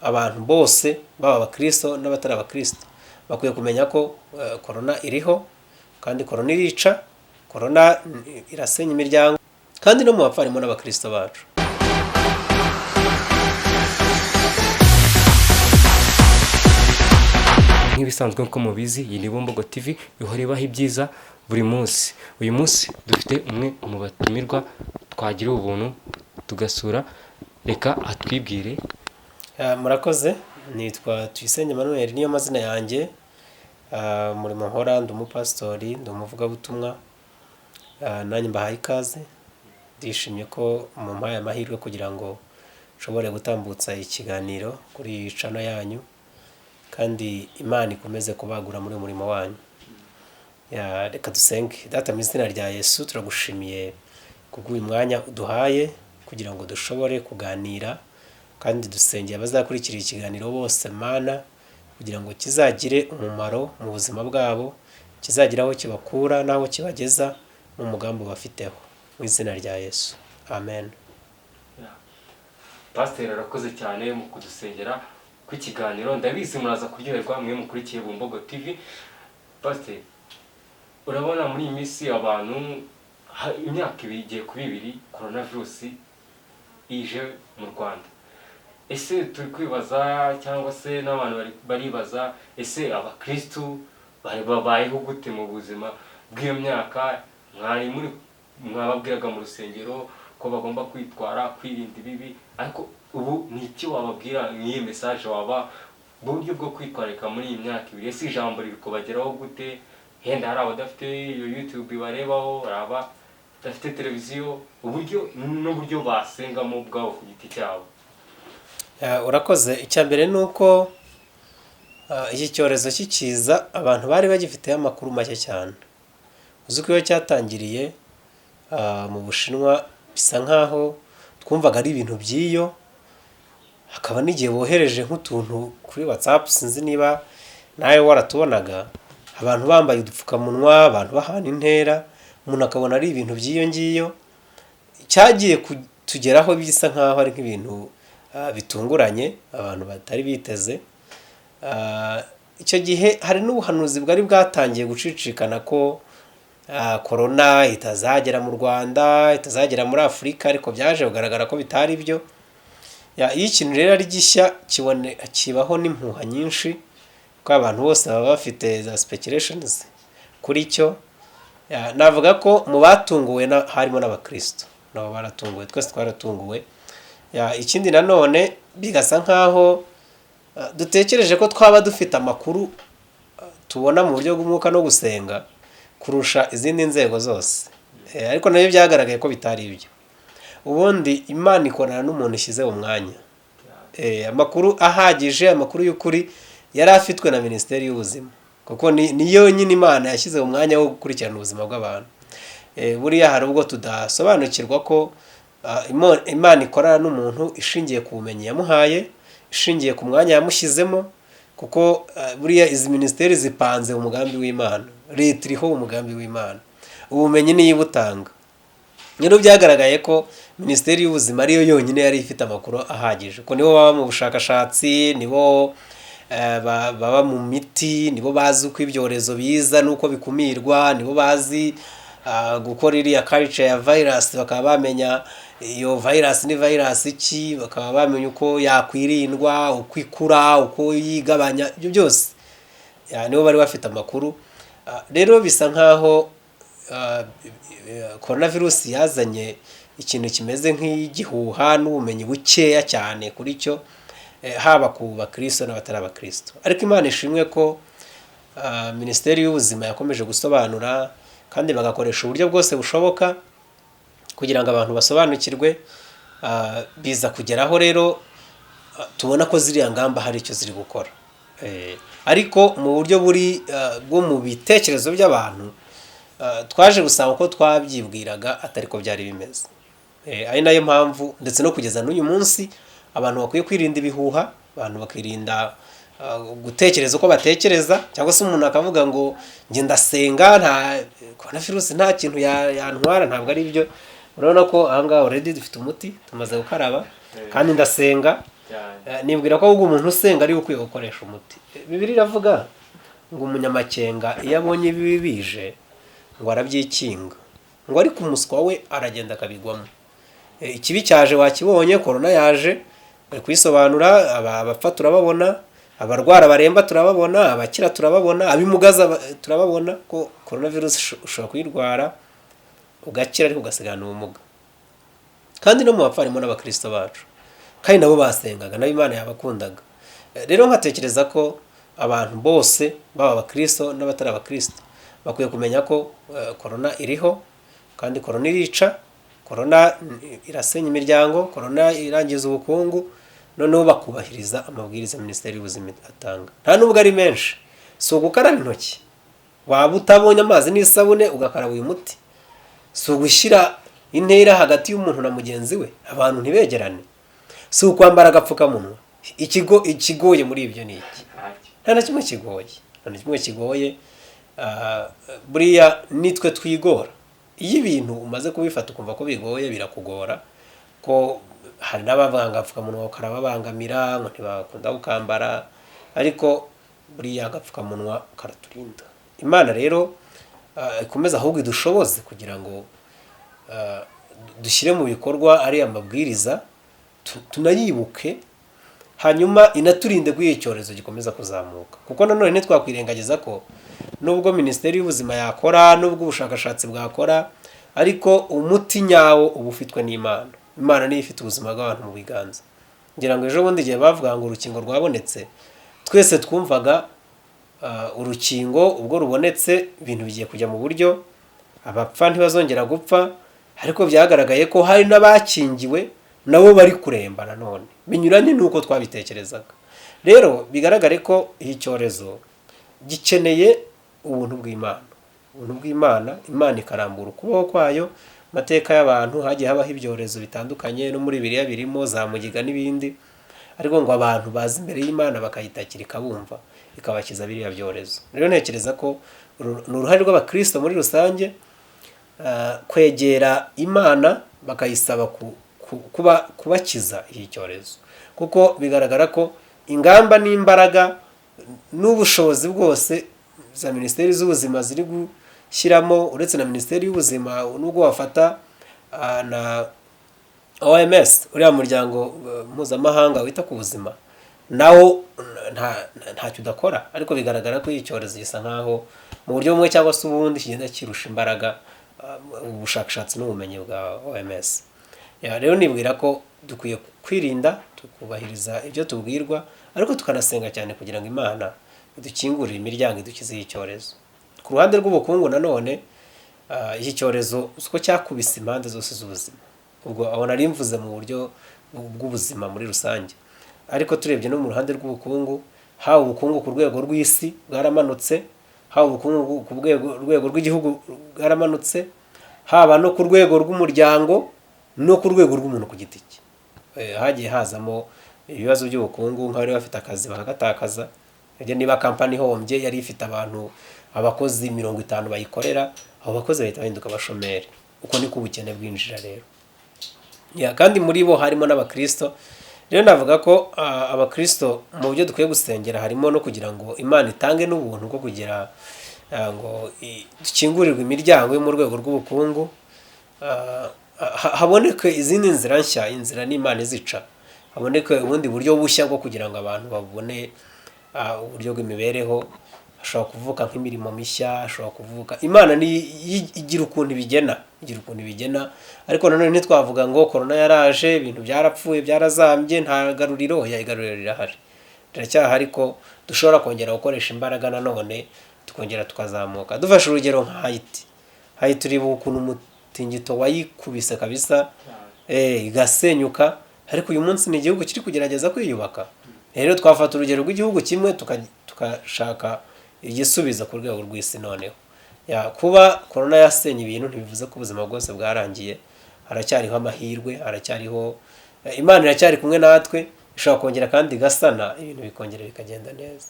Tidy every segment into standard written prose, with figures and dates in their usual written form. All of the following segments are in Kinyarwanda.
abantu bose baba abakristo n'abatari abakristo bakwiye kumenya ko corona iriho kandi corona irica, corona irasenya imiryango kandi no mu bapfa harimo n'abakristo bacu. Nk'ibisanzwe nko mubizi, iyi ni Bumbogo TV ihora ibaha ibyiza buri munsi. Uyu munsi dufite umwe mu batumirwa twagira ubuntu tugasura, reka atwibwire. Murakoze, nitwa Tuyisenge Emmanuel niyo mazina yanjye. Muri Mahora ndi umupastori, ndi umuvugabutumwa, nanjye mbahaye ikaze. Ndishimye ko mumpaye amahirwe kugira ngo nshobore gutambutsa ikiganiro kuri iyi channel yanyu, kandi Imana ikomeze kubagura muri umurimo wanyu. Reka dusenge. Data, mu izina rya Yesu turagushimiye kubw'uyu mwanya uduhaye kugira ngo dushobore kuganira, kandi dusengeye abazakurikira ikiganiro bose Mana, kugira ngo kizagire umumaro mu buzima bwabo, kizagira aho kibakura n'aho kibageza mu mugambi bafiteho, mu izina rya Yesu, amen. Pastor arakoze cyane mu kudusengera ku kiganiro. Ndabizi muraza kuryoherwa mwe mukurikiye Bumbogo TV. Pastor, urabona muri iyi minsi abantu imyaka igiye kuba 2 coronavirus ije mu Rwanda. Ese turi kwibaza cyangwa se n'abantu baribaza, ese abakristo babayeho gute mu buzima bw'iyo myaka? Mwari muri mwababwiraga mu rusengero ko bagomba kwitwara, kwirinda ibibi, ariko ubu ni iki wababwira? Niye message waba buryo bwo kwitwarika muri iyi myaka 2? Ese ijambo riri kubageraho gute? Henda hari abadafite iyo YouTube barebaho, araba dafite televiziyo, uburyo n'uburyo basengamo bwabo ku giti cyabo. Urakoze. Icyambere nuko iki cyorezo kikiza abantu bari bagifite amakuru make cyane. Uzi ko iyo cyatangiriye mu Bushinwa bisa nkaho twumvaga ari ibintu by'iyo, hakaba n'igihe bohereje nk'utuntu kuri WhatsApp, sinzi niba nawe waratubonaga, abantu bambaye udupfukamunwa, abantu bahana intera, umuntu akabona ari ibintu by'iyo ngiyo. Cyagiye kutugeraho bisa nkaho ari nk'ibintu bitunguranye abantu batari biteze. Icyo gihe hari n'ubuhanuzi bwari bwatangiye gucicikana ko corona itazagera mu Rwanda, itazagera muri Afurika, ariko byaje kugaragara ko bitari byo. Iyo ikintu rero ari gishya kibaho n'impuha nyinshi, ko abantu bose baba bafite za speculations kuri cyo. Navuga ko mu batunguwe harimo n'abakristo, nabo baratunguwe, twese twaratunguwe. Ikindi nanone bigasa nkaho dutekereje ko twaba dufite amakuru tubona mu buryo bw'umwuka no gusenga kurusha izindi nzego zose, ariko nabyo byagaragaye ko bitari ibyo. Ubundi Imana ikorana n'umuntu ishyize mu mwanya. Amakuru ahagije, amakuru y'ukuri yari afitwe na Minisiteri y'Ubuzima, kuko niyo nyine Imana yashyize mu mwanya wo gukurikirana ubuzima bw'abantu. Buriya hari ubwo tudasobanukirwa ko Imana ikorana n'umuntu ishingiye ku bumenyi yamuhaye, ishingiye ku mwanya yamushyizemo, kuko buriya izi minisiteri zipanze umugambi w'Imana, leta iriho umugambi w'Imana, ubumenyi niyo ibutanga. Rero byagaragaye ko Minisiteri y'Ubuzima ariyo yonyine yari ifite amakuru ahagije, ko nibo baba mu bushakashatsi, nibo baba mu miti, nibo bazi uko ibyorezo biza n'uko bikumirwa, nibo bazi gukora iriya culture ya virus, bakaba bamenya iyo virus ni virus iki, bakaba bamenya uko yakwirindwa, uko ikura, uko yigabanya, ibyo byose nibo bari bafite amakuru. Rero bisa nkaho coronavirus yazanye ikintu kimeze nk'igihuha n'ubumenyi bukeya cyane kuri cyo, haba ku bakristo n'abatari abakristo. Ariko Imana ishimwe ko Minisiteri y'Ubuzima yakomeje gusobanura, kandi bagakoresha uburyo bwose bushoboka kugira ngo abantu basobanukirwe. Biza kugeraho rero tubona ko ziriya ngamba hari icyo ziri gukora, ariko mu buryo bwo mu bitekerezo by'abantu twaje gusanga ko twabyibwiraga atari ko byari bimeze. Ari nayo mpamvu ndetse no kugeza n'uyu munsi abantu bakwiye kwirinda ibihuha, abantu bakirinda gutekereza uko batekereza, cyangwa se umuntu akavuga ngo njye ndasenga nta coronavirus nta kintu yantwara. Ntabwo ari byo. Urabona ko aha ngaha already dufite umuti, tumaze gukaraba, kandi ndasenga, nibwira ko ahubwo umuntu usenga ari ukwiye gukoresha umuti. Bibiliya iravuga ngo umunyamakenga iyo abonye ibibi bije ngo arabyikinga, ngo ariko umuswa we aragenda akabigwamo. Ikibi cyaje wakibonye, korona yaje, bari kuyisobanura, abapfa turababona, abarwara baremba turababona, abakira turababona, abimugaza turababona ko korona virusi ushobora kuyirwara ugakira ariko ugasigana ubumuga. Kandi no mu bapfa harimo n'abakristo bacu, kandi nabo basengaga, nabo Imana yabakundaga. Rero nkatekereza ko abantu bose baba abakristo n'abatari abakristo bakwiye kumenya ko korona iriho, kandi korona irica, korona irasenya imiryango, korona irangiza ubukungu, noneho bakubahiriza amabwiriza Minisiteri y'Ubuzima atanga. Nta nubwo ari menshi, si ugukaraba intoki, waba utabonye amazi n'isabune ugakaraba uyu muti, si ugushyira intera hagati y'umuntu na mugenzi we, abantu ntibegerane, si ukwambara agapfukamunwa. Ikigoye muri ibyo ni iki? Nta na kimwe kigoye, nta na kimwe kigoye. Buriya nitwe twigora. Iyo ibintu umaze kubifata ukumva ko bigoye birakugora, ko hari n'abavanga agapfukamunwa karababangamira ngo ntibakunda gukambara, ariko buriya agapfukamunwa karaturinda. Imana rero ikomeza ahubwo idushoboze kugira ngo dushyire mu bikorwa ari amabwiriza, tunayibuke, hanyuma inaturinde ko iki cyorezo gikomeza kuzamuka. Kuko nanone ntitwakwirengagiza ko nubwo Minisiteri y'Ubuzima yakora, nubwo ubushakashatsi bwakora, ariko umuti nyawo uba ufitwe n'Imana. Imana niyo ifite ubuzima bw'abantu mu biganza. Ngira ngo ejo bundi igihe bavuga ngo urukingo rwabonetse, twese twumvaga urukingo ubwo rubonetse ibintu bigiye kujya mu buryo, abapfa ntibazongera gupfa, ariko byagaragaye ko hari n'abakingiwe nabo bari kuremba nanone, binyuranye n'uko twabitekerezaga. Rero bigaragare ko iki cyorezo gikeneye ubuntu bw'Imana, ubuntu bw'Imana, Imana ikarambura ukuboko kwayo. Amateka y'abantu hagiye habaho ibyorezo bitandukanye, no muri Bibiliya birimo za mugiga n'ibindi, ariko ngo abantu bazi imbere y'Imana bakayitakira ikabumva, ikabakiza biriya byorezo. Rero ntekereza ko ni uruhare rw'abakristo muri rusange kwegera Imana bakayisaba kubakiza iki cyorezo, kuko bigaragara ko ingamba n'imbaraga n'ubushobozi bwose za Minisiteri z'Ubuzima ziri gushyiramo, uretse na Minisiteri y'Ubuzima, nubwo wafata na OMS, uriya muryango mpuzamahanga wita ku buzima, nawo ntacyo udakora, ariko bigaragara ko iki cyorezo gisa nkaho mu buryo bumwe cyangwa se ubundi kigenda kirusha imbaraga ubushakashatsi n'ubumenyi bwa OMS. Rero nibwira ko dukwiye kwirinda, tukubahiriza ibyo tubwirwa, ariko tukanasenga cyane kugira ngo Imana idukingurire imiryango idukize iki cyorezo. Ku ruhande rw'ubukungu nanone, iki cyorezo uko cyakubise impande zose z'ubuzima, ubwo abona ari mvuze mu buryo bw'ubuzima muri rusange, ariko turebye no mu ruhande rw'ubukungu, haba ubukungu ku rwego rw'isi bwaramanutse, haba ubukungu ku rwego rw'igihugu bwaramanutse, haba no ku rwego rw'umuryango no ku rwego rw'umuntu ku giti cye. Hagiye hazamo ibibazo by'ubukungu, nk'abari bafite akazi bakagatakaza. Niba kampani ihombye yari ifite abakozi 50 bayikorera, abo bakozi bahita bahinduka abashomeri. Uko niko ubukene bwinjira rero. Kandi muri bo harimo n'abakristo. Rero navuga ko abakristo mu byo dukwiye gusengera harimo no kugira ngo Imana itange n'ubuntu bwo kugira ngo dukingurirwe imiryango yo mu rwego rw'ubukungu, haboneke izindi nzira nshya, inzira n'Imana izica, haboneke ubundi buryo bushya bwo kugira ngo abantu babone uburyo bw'imibereho. Ashobora kuvuka nk'imirimo mishya, ashobora kuvuka, Imana igira ukuntu ibigena, ariko nanone ntitwavuga ngo korona yaraje ibintu byarapfuye byarazambye nta garuriro. Igaruriro rirahari, riracyahari, ko dushobora kongera gukoresha imbaraga nanone tukongera tukazamuka. Dufashe urugero nka Haiti, uribuka ukuntu umutingito wayikubise kabisa, igasenyuka, ariko uyu munsi ni igihugu kiri kugerageza kwiyubaka. Rero twafata urugero rw'igihugu kimwe tukashaka igisubizo ku rwego rw'isi. Noneho kuba korona yasenye ibintu ntibivuze ko ubuzima bwose bwarangiye, haracyariho amahirwe, haracyariho Imana iracyari kumwe natwe, ishobora kongera kandi igasana ibintu bikongera bikagenda neza.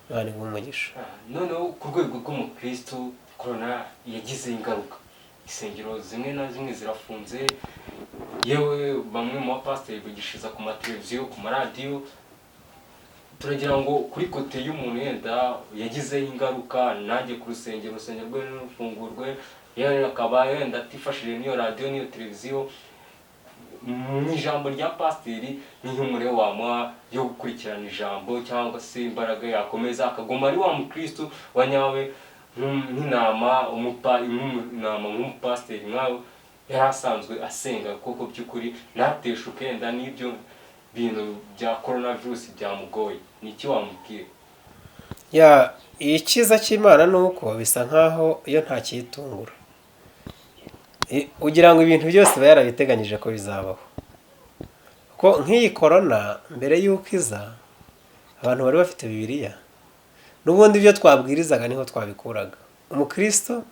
Imana iguhe umugisha. Noneho ku rwego rw'umukristo, korona yagize ingaruka, insengero zimwe na zimwe zirafunze, yewe bamwe mu bapasiteri bigishiriza ku mateleviziyo, ku maradiyo. Turagira ngo kuri kote y'umuntu yenda yagizeho ingaruka, nanjye ku urusengero rwe n'urufungurwe, yewe akaba yenda atifashije n'iyo radiyo n'iyo televiziyo, mu ijambo rya pasiteri n'ihumure wamuha yo gukurikirana ijambo, cyangwa se imbaraga yakomeza akaguma ari wa mukristo wa nyawe, nk'intama nk'umupasiteri nkawe yari asanzwe asenga koko by'ukuri, ntateshuke yenda n'ibyo bintu bya coronavirus byamugoye. Ni iki wamubwira? icyiza cy'Imana ni uko bisa nkaho iyo nta kiyitungura, ugira ngo ibintu byose biba yarabiteganyije ko bizabaho. Ko nk'iyi korona mbere y'uko iza, abantu bari bafite Bibiliya, n'ubundi ibyo twabwirizaga niho twabikuraga. Umukristo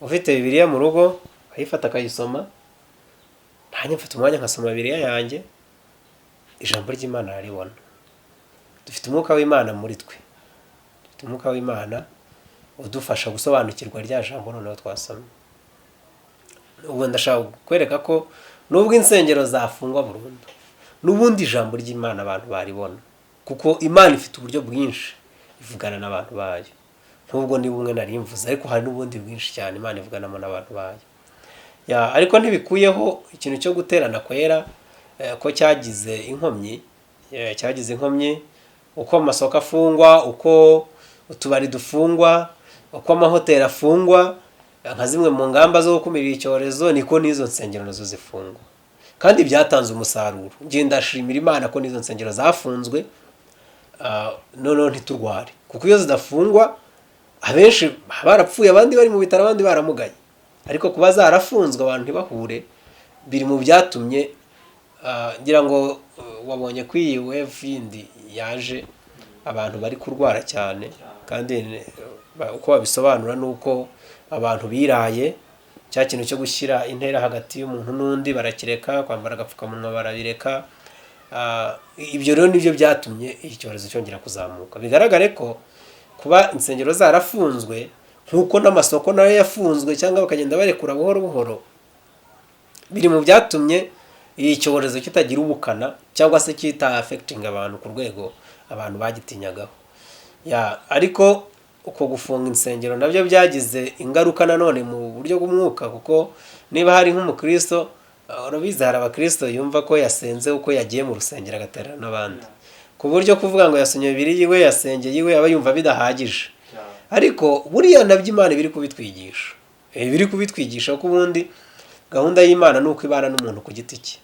ufite Bibiliya mu rugo ayifata akayisoma, nanjye mfata umwanya nkasoma Bibiliya yanjye, ijambo ry'Imana araribona. Dufite umwuka w'Imana muri twe, dufite umwuka w'Imana udufasha gusobanukirwa rya jambo noneho twasomye. Ubu ndashaka kwereka ko nubwo insengero zafungwa burundu, n'ubundi ijambo ry'Imana abantu baribona, kuko Imana ifite uburyo bwinshi ivugana n'abantu bayo. Nubwo ni bumwe nari mvuze, ariko hari n'ubundi bwinshi cyane Imana ivuganamo n'abantu bayo. Ariko ntibikuyeho ikintu cyo guterana kwera ko cyagize inkomyi, uko amasoko afungwa, uko utubari dufungwa, uko amahoteli afungwa, nka zimwe mu ngamba zo gukumira icyorezo, niko n'izo nsengero nazo zifungwa, kandi byatanze umusaruro. Ngiye ndashimira Imana ko n'izo nsengero zafunzwe, noneho ntiturware, kuko iyo zidafungwa abenshi barapfuye, abandi bari mu bitaro, abandi baramugaye. Ariko kuba zarafunzwe abantu ntibahure, biri mu byatumye ngira ngo wabonye ko iyi wave yindi yaje, abantu bari kurwara cyane, kandi uko babisobanura nuko abantu biraye cya kintu cyo gushyira intera hagati y'umuntu n'undi barakireka, kwambara agapfukamunwa barabireka. Ibyo rero nibyo byatumye iki cyorezo cyongera kuzamuka. Bigaragare ko kuba insengero zarafunzwe, nk'uko n'amasoko nayo yafunzwe cyangwa bakagenda barekura buhoro buhoro, biri mu byatumye iyi cyorezo kitagira ubukana cyangwa se kita affecting abantu ku rwego abantu bagitinyagaho. Ariko uko gufunga insengero nabyo byagize ingaruka nanone mu buryo bw'umwuka, kuko niba hari nk'umukristo, urabizi hari abakristo yumva ko yasenze uko yagiye mu rusengero agaterana n'abandi, ku buryo kuvuga ngo yasomye Bibiliya iwe, yasengeye iwe, aba yumva bidahagije. Ariko buriya nabyo Imana biri kubitwigisha, kuko ubundi gahunda y'Imana ni uko ibana n'umuntu ku giti cye.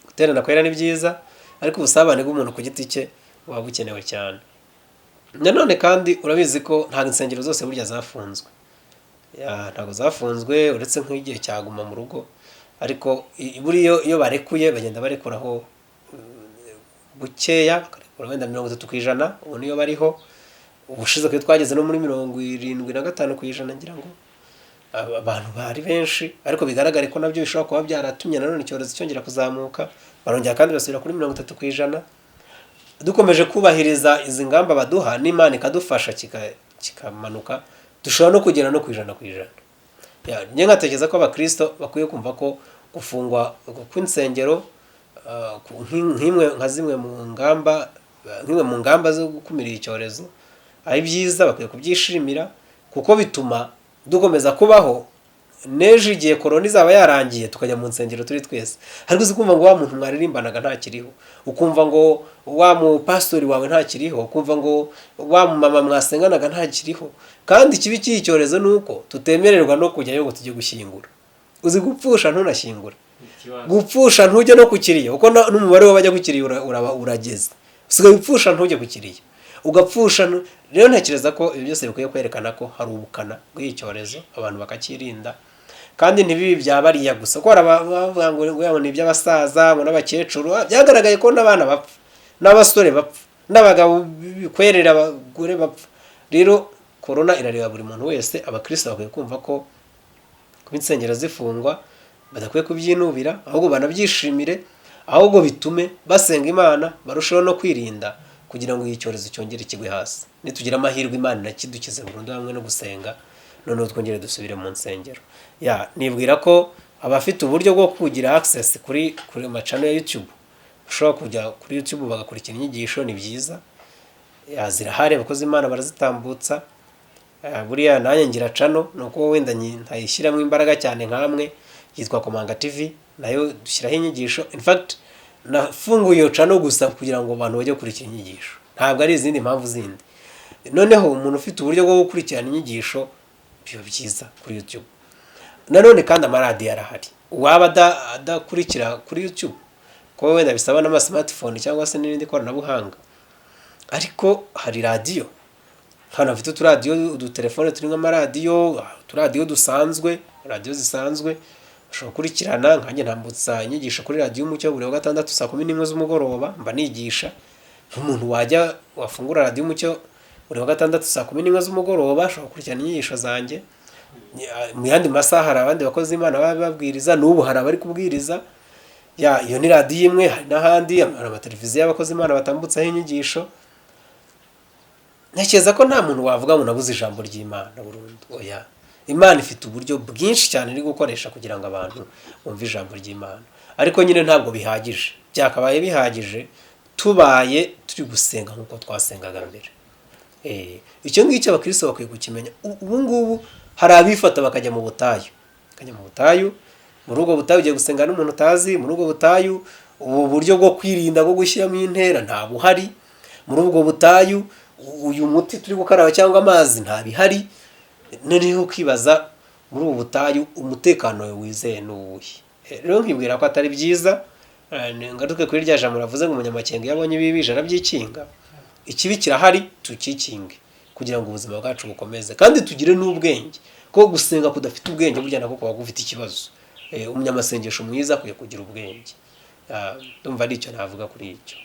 Guterana kwera ni byiza, ariko ubusabane bw'umuntu ku giti cye buba bukenewe cyane. Nanone kandi urabizi ko nta insengero zose burya zafunzwe, ntabwo zafunzwe uretse nk'igihe cyaguma mu rugo, ariko buriya iyo barekuye bagenda barekuraho bukeya, bakarekura wenda 30%, ubu niyo bariho. Ubushize ko twageze no muri 75% ngira ngo abantu bari benshi, ariko bigaragare ko nabyo bishobora kuba byaratumye nanone icyorezo cyongera kuzamuka, barongera kandi basubira kuri 30%. Dukomeje kubahiriza izi ngamba baduha, n'Imana ikadufasha kikamanuka, dushobora no kugera no ku 100%. Njye nkatekereza ko abakristo bakwiye kumva ko gufungwa kw'insengero nk'imwe mu ngamba zo gukumira icyorezo ari byiza, bakwiye kubyishimira, kuko bituma dukomeza kubaho n'ejo igihe korona izaba yarangiye tukajya mu nsengero turi twese. Ariko uzi kumva ngo wa muntu mwaririmbanaga ntakiriho, ukumva ngo wa mupastori wawe ntakiriho, ukumva ngo wa mama mwasenganaga ntakiriho. Kandi ikibi cy'iki cyorezo ni uko tutemererwa no kujyayo ngo tujye gushyingura. Uzi gupfusha ntunashyingura, gupfusha ntujye no kukiriya, kuko n'umubare w'abajya gukiriya urageze. Usigaye upfusha ntujye gukiriya, ugapfusha. Rero ntekereza ko ibi byose bikwiye kwerekana ko hari ubukana bw'iki cyorezo, abantu bakakirinda. Kandi ntibibi byabariya gusa, ko bavuga ngo ni iby'abasaza ngo n'abakecuru. Byagaragaye ko n'abana bapfa, n'abasore bapfa, n'abagabo bikwerera, abagore bapfa. Rero korona irareba buri muntu wese. Abakristo bakwiye kumva ko kuba insengero zifungwa badakwiye kubyinubira, ahubwo banabyishimire, ahubwo bitume basenga Imana, barushaho no kwirinda kugira ngo iyi cyorezo cyongere kigwe hasi. Nitugira amahirwe Imana inakidukize burundu hamwe no gusenga, noneho twongere dusubire mu nsengero. Nibwira ko abafite uburyo bwo kugira access kuri macano ya YouTube ushobora kujya kuri YouTube bagakurikira inyigisho ni byiza zirahari abakozi Imana barazitambutsa buriya nanjye ngira cano nuko wenda ntayishyiramo imbaraga cyane nkamwe yitwa Komanga TV nayo dushyiraho inyigisho in fact nafunguye iyo cano gusa kugira ngo abantu bajye kurikira inyigisho ntabwo ari izindi mpamvu zindi noneho umuntu ufite uburyo bwo gukurikirana inyigisho biba byiza kuri YouTube nanone kandi amaradiyo arahari uwaba adakurikira kuri YouTube ko wenda bisaba n'ama smartphone cyangwa se n'irindi koranabuhanga ariko hari radiyo hano afite uturadiyo udutelefone turi nk'amaradiyo uturadiyo dusanzwe radiyo zisanzwe ushobora gukurikirana nkanjye ntambutsa inyigisho kuri radiyo Umucyo buri wa gatandatu saa 11 z'umugoroba mba nigisha nk'umuntu wafungura radiyo Umucyo buri wa gatandatu saa 11 z'umugoroba ashobora gukurikirana inyigisho zanjye mu yandi masaha hari abandi bakozi Imana babwiriza n'ubu hari abari kubwiriza iyo ni radiyo imwe hari n'ahandi amateleviziyo y'abakozi Imana batambutsaho inyigisho ntekereza ko nta muntu wavuga ngo nabuze ijambo ry'Imana burundu oya Imana ifite uburyo bwinshi cyane iri gukoresha kugira ngo abantu bumve ijambo ry'Imana ariko nyine ntabwo bihagije byakabaye bihagije tubaye turi gusenga nk'uko twasengaga mbere icyo ngicyo abakristo bakwiye gukimenya ubu ngubu hari abifata bakajya mu butayu muri ubwo butayu ugiye gusenga n'umuntu utazi muri ubwo butayu ubu buryo bwo kwirinda bwo gushyiramo intera nta buhari muri ubwo butayu uyu muti turi gukaraba cyangwa amazi nta bihari noneho ukibaza muri ubu butayu umutekano wawe wizeye n'uwuhe rero nkibwira ko atari byiza ngaruke kuri rya jambo ravuze ngo umunyamakenga yabonye ibibije arabyikinga ikibi kirahari tukikinge kugira ngo ubuzima bwacu bukomeze kandi tugire n'ubwenge ko gusenga kudafite ubwenge burya nako kuba gufite ikibazo umunyamasengesho mwiza akwiye kugira ubwenge ndumva ari icyo navuga kuri icyo